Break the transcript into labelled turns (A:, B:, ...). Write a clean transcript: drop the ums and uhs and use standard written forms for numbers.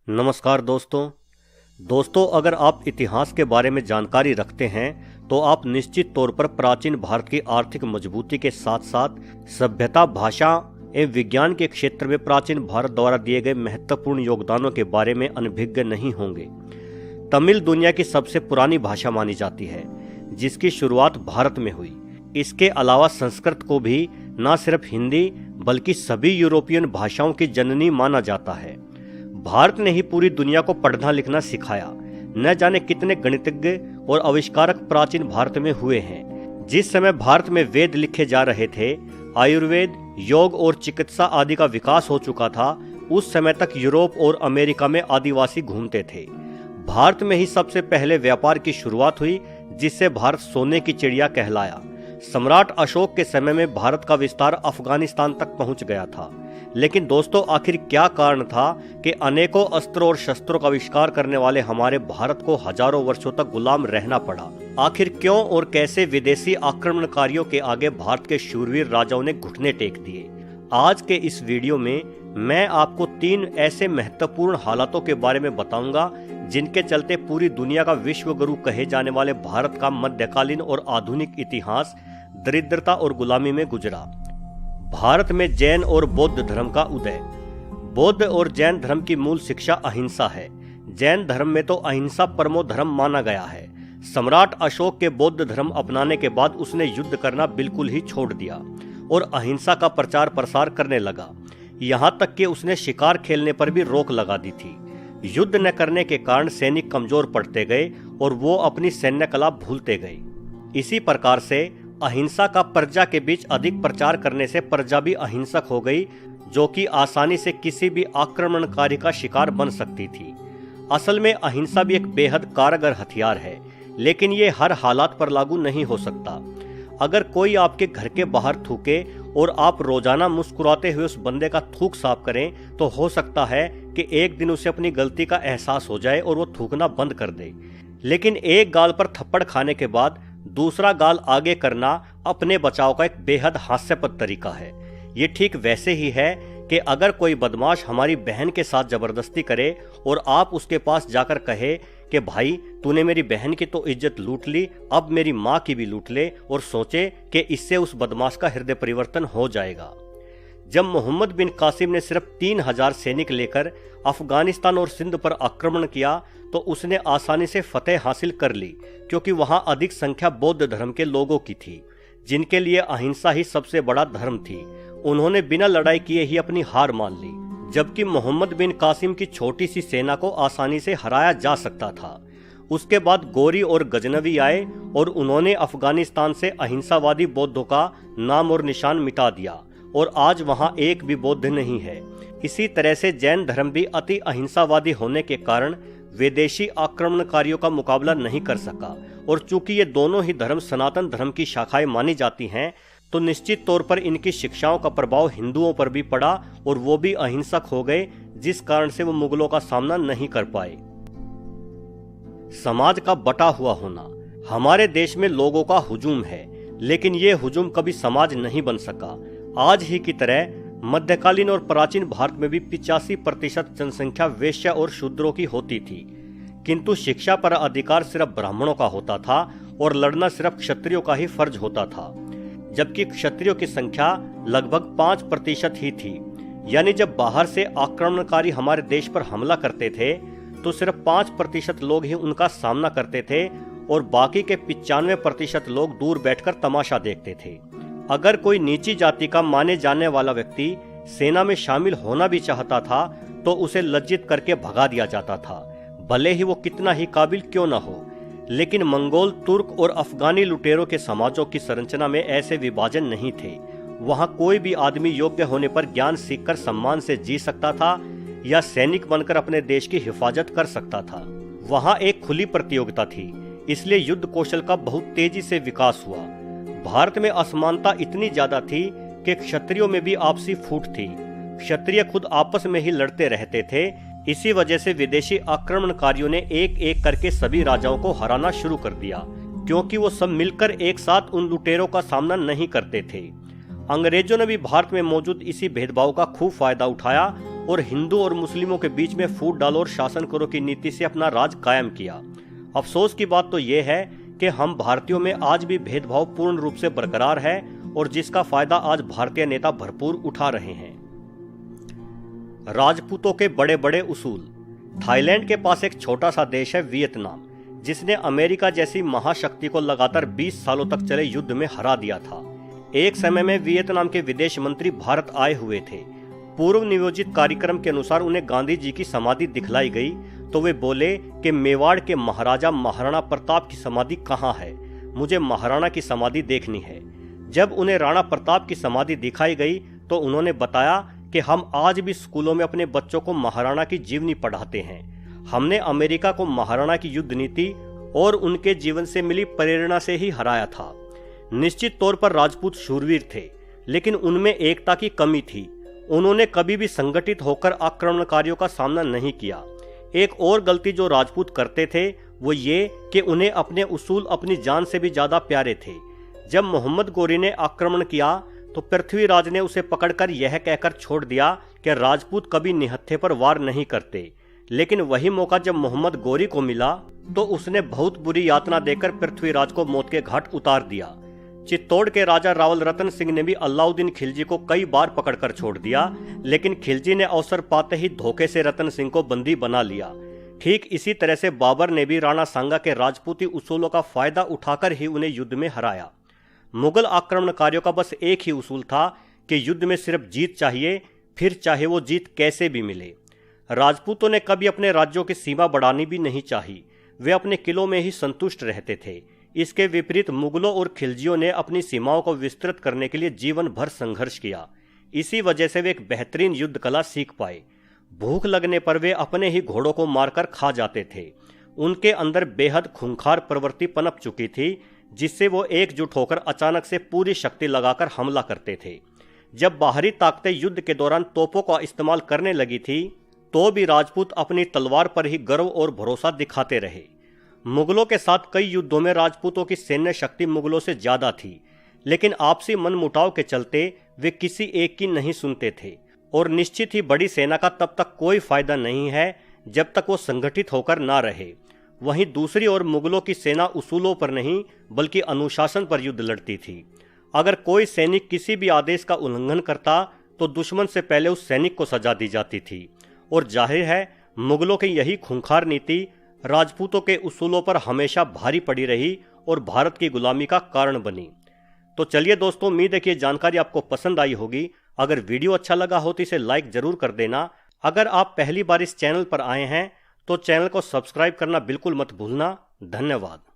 A: नमस्कार दोस्तों, अगर आप इतिहास के बारे में जानकारी रखते हैं तो आप निश्चित तौर पर प्राचीन भारत की आर्थिक मजबूती के साथ साथ सभ्यता, भाषा एवं विज्ञान के क्षेत्र में प्राचीन भारत द्वारा दिए गए महत्वपूर्ण योगदानों के बारे में अनभिज्ञ नहीं होंगे। तमिल दुनिया की सबसे पुरानी भाषा मानी जाती है, जिसकी शुरुआत भारत में हुई। इसके अलावा संस्कृत को भी न सिर्फ हिंदी बल्कि सभी यूरोपियन भाषाओं की जननी माना जाता है। भारत ने ही पूरी दुनिया को पढ़ना लिखना सिखाया। न जाने कितने गणितज्ञ और आविष्कारक प्राचीन भारत में हुए हैं। जिस समय भारत में वेद लिखे जा रहे थे, आयुर्वेद, योग और चिकित्सा आदि का विकास हो चुका था, उस समय तक यूरोप और अमेरिका में आदिवासी घूमते थे। भारत में ही सबसे पहले व्यापार की शुरुआत हुई, जिससे भारत सोने की चिड़िया कहलाया। सम्राट अशोक के समय में भारत का विस्तार अफगानिस्तान तक पहुंच गया था। लेकिन दोस्तों, आखिर क्या कारण था कि अनेकों अस्त्रों और शस्त्रों का आविष्कार करने वाले हमारे भारत को हजारों वर्षों तक गुलाम रहना पड़ा? आखिर क्यों और कैसे विदेशी आक्रमणकारियों के आगे भारत के शूरवीर राजाओं ने घुटने टेक दिए? आज के इस वीडियो में मैं आपको 3 ऐसे महत्वपूर्ण हालातों के बारे में बताऊंगा, जिनके चलते पूरी दुनिया का विश्व गुरु कहे जाने वाले भारत का मध्यकालीन और आधुनिक इतिहास दरिद्रता और गुलामी में गुजरा। भारत में जैन और बौद्ध धर्म का उदय। बौद्ध और जैन धर्म की मूल शिक्षा अहिंसा है। जैन धर्म में तो अहिंसा परमो धर्म माना गया है। सम्राट अशोक के बौद्ध धर्म अपनाने के बाद उसने युद्ध करना बिल्कुल ही छोड़ दिया और अहिंसा का प्रचार प्रसार करने लगा। यहाँ तक कि उसने शिकार खेलने पर भी रोक लगा दी थी। युद्ध न करने के कारण सैनिक कमजोर पड़ते गए और वो अपनी सैन्य कला भूलते गए। इसी प्रकार से अहिंसा का प्रजा के बीच अधिक प्रचार करने से प्रजा भी अहिंसक हो गई, जो कि आसानी से किसी भी आक्रमणकारी का शिकार बन सकती थी। असल में अहिंसा भी एक बेहद कारगर हथियार है, लेकिन ये हर हालात पर लागू नहीं हो सकता। अगर कोई आपके घर के बाहर थूके और आप रोजाना मुस्कुराते हुए उस बंदे का थूक साफ करें, तो हो सकता है कि एक दिन उसे अपनी गलती का एहसास हो जाए और वो थूकना बंद कर दे। लेकिन एक गाल पर थप्पड़ खाने के बाद दूसरा गाल आगे करना अपने बचाव का एक बेहद हास्यास्पद तरीका है। ये ठीक वैसे ही है कि अगर कोई बदमाश हमारी बहन के साथ जबरदस्ती करे और आप उसके पास जाकर कहे कि भाई, तूने मेरी बहन की तो इज्जत लूट ली, अब मेरी माँ की भी लूट ले, और सोचे कि इससे उस बदमाश का हृदय परिवर्तन हो जाएगा। जब मोहम्मद बिन कासिम ने सिर्फ 3000 सैनिक लेकर अफगानिस्तान और सिंध पर आक्रमण किया, तो उसने आसानी से फतेह हासिल कर ली, क्योंकि वहां अधिक संख्या बौद्ध धर्म के लोगों की थी, जिनके लिए अहिंसा ही सबसे बड़ा धर्म थी। उन्होंने बिना लड़ाई किए ही अपनी हार मान ली, जबकि मोहम्मद बिन कासिम की छोटी सी सेना को आसानी से हराया जा सकता था। उसके बाद गोरी और गजनवी आए और उन्होंने अफगानिस्तान से अहिंसावादी बौद्धों का नाम और निशान मिटा दिया, और आज वहां एक भी बौद्ध नहीं है। इसी तरह से जैन धर्म भी अति अहिंसावादी होने के कारण विदेशी आक्रमणकारियों का मुकाबला नहीं कर सका, और चूंकि ये दोनों ही धर्म सनातन धर्म की शाखाएं मानी जाती हैं, तो निश्चित तौर पर इनकी शिक्षाओं का प्रभाव हिंदुओं पर भी पड़ा और वो भी अहिंसक हो गए, जिस कारण से वो मुगलों का सामना नहीं कर पाए। समाज का बटा हुआ होना। हमारे देश में लोगों का हुजूम है, लेकिन ये हुजूम कभी समाज नहीं बन सका। आज ही की तरह मध्यकालीन और प्राचीन भारत में भी 85% जनसंख्या वैश्य और शूद्रों की होती थी, किंतु शिक्षा पर अधिकार सिर्फ ब्राह्मणों का होता था और लड़ना सिर्फ क्षत्रियों का ही फर्ज होता था, जबकि क्षत्रियों की संख्या लगभग 5% ही थी। यानी जब बाहर से आक्रमणकारी हमारे देश पर हमला करते थे, तो सिर्फ 5% लोग ही उनका सामना करते थे और बाकी के 95% लोग दूर बैठकर तमाशा देखते थे। अगर कोई नीची जाति का माने जाने वाला व्यक्ति सेना में शामिल होना भी चाहता था, तो उसे लज्जित करके भगा दिया जाता था, भले ही वो कितना ही काबिल क्यों न हो। लेकिन मंगोल, तुर्क और अफगानी लुटेरों के समाजों की संरचना में ऐसे विभाजन नहीं थे। वहां कोई भी आदमी योग्य होने पर ज्ञान सीखकर सम्मान से जी सकता था या सैनिक बनकर अपने देश की हिफाजत कर सकता था। वहां एक खुली प्रतियोगिता थी, इसलिए युद्ध कौशल का बहुत तेजी से विकास हुआ। भारत में असमानता इतनी ज्यादा थी कि क्षत्रियों में भी आपसी फूट थी। क्षत्रिय खुद आपस में ही लड़ते रहते थे। इसी वजह से विदेशी आक्रमणकारियों ने एक एक करके सभी राजाओं को हराना शुरू कर दिया, क्योंकि वो सब मिलकर एक साथ उन लुटेरों का सामना नहीं करते थे। अंग्रेजों ने भी भारत में मौजूद इसी भेदभाव का खूब फायदा उठाया और हिंदू और मुस्लिमों के बीच में फूट डालो और शासन करो की नीति से अपना राज कायम किया। अफसोस की बात तो यह है कि हम भारतीयों में आज भी भेदभाव पूर्ण रूप से बरकरार है और जिसका फायदा आज भारतीय नेता भरपूर उठा रहे हैं। राजपूतों के बड़े बड़े उसूल। थाईलैंड के पास एक छोटा सा देश है वियतनाम, जिसने अमेरिका जैसी महाशक्ति को लगातार 20 सालों तक चले युद्ध में हरा दिया था। एक समय में वियतनाम के विदेश मंत्री भारत आए हुए थे। पूर्व नियोजित कार्यक्रम के अनुसार उन्हें गांधी जी की समाधि दिखलाई गई तो वे बोले कि मेवाड़ के महाराजा महाराणा प्रताप की समाधि कहाँ है, मुझे महाराणा की समाधि देखनी है। जब उन्हें राणा प्रताप की समाधि दिखाई गई तो उन्होंने बताया कि हम आज भी स्कूलों में अपने बच्चों को महाराणा की जीवनी पढ़ाते हैं। हमने अमेरिका को महाराणा की युद्ध नीति और उनके जीवन से मिली प्रेरणा से ही हराया था। निश्चित तौर पर राजपूत शूरवीर थे, लेकिन उनमें एकता की कमी थी। उन्होंने कभी भी संगठित होकर आक्रमणकारियों का सामना नहीं किया। एक और गलती जो राजपूत करते थे वो ये कि उन्हें अपने उसूल अपनी जान से भी ज्यादा प्यारे थे। जब मोहम्मद गोरी ने आक्रमण किया तो पृथ्वीराज ने उसे पकड़कर यह कहकर छोड़ दिया कि राजपूत कभी निहत्थे पर वार नहीं करते। लेकिन वही मौका जब मोहम्मद गोरी को मिला तो उसने बहुत बुरी यातना देकर पृथ्वीराज को मौत के घाट उतार दिया। चित्तौड़ के राजा रावल रतन सिंह ने भी अलाउद्दीन खिलजी को कई बार पकड़कर छोड़ दिया, लेकिन खिलजी ने अवसर पाते ही धोखे से रतन सिंह को बंदी बना लिया। ठीक इसी तरह से बाबर ने भी राणा सांगा के राजपूती उसूलों का फायदा उठाकर ही उन्हें युद्ध में हराया। मुगल आक्रमणकारियों का बस एक ही उसूल था कि युद्ध में सिर्फ जीत चाहिए, फिर चाहे वो जीत कैसे भी मिले। राजपूतों ने कभी अपने राज्यों की सीमा बढ़ानी भी नहीं चाही, वे अपने किलों में ही संतुष्ट रहते थे। इसके विपरीत मुगलों और खिलजियों ने अपनी सीमाओं को विस्तृत करने के लिए जीवन भर संघर्ष किया। इसी वजह से वे एक बेहतरीन युद्ध कला सीख पाए। भूख लगने पर वे अपने ही घोड़ों को मारकर खा जाते थे। उनके अंदर बेहद खूंखार प्रवृत्ति पनप चुकी थी, जिससे वो एकजुट होकर अचानक से पूरी शक्ति लगाकर हमला करते थे। जब बाहरी ताकतें युद्ध के दौरान तोपों का इस्तेमाल करने लगी थी तो भी राजपूत अपनी तलवार पर ही गर्व और भरोसा दिखाते रहे। मुगलों के साथ कई युद्धों में राजपूतों की सैन्य शक्ति मुगलों से ज्यादा थी, लेकिन आपसी मनमुटाव के चलते वे किसी एक की नहीं सुनते थे और निश्चित ही बड़ी सेना का तब तक कोई फायदा नहीं है जब तक वो संगठित होकर ना रहे। वहीं दूसरी ओर मुगलों की सेना उसूलों पर नहीं बल्कि अनुशासन पर युद्ध लड़ती थी। अगर कोई सैनिक किसी भी आदेश का उल्लंघन करता तो दुश्मन से पहले उस सैनिक को सजा दी जाती थी। और जाहिर है मुगलों की यही खूंखार नीति राजपूतों के उसूलों पर हमेशा भारी पड़ी रही और भारत की गुलामी का कारण बनी। तो चलिए दोस्तों, उम्मीद है कि ये जानकारी आपको पसंद आई होगी। अगर वीडियो अच्छा लगा हो तो इसे लाइक जरूर कर देना। अगर आप पहली बार इस चैनल पर आए हैं तो चैनल को सब्सक्राइब करना बिल्कुल मत भूलना। धन्यवाद।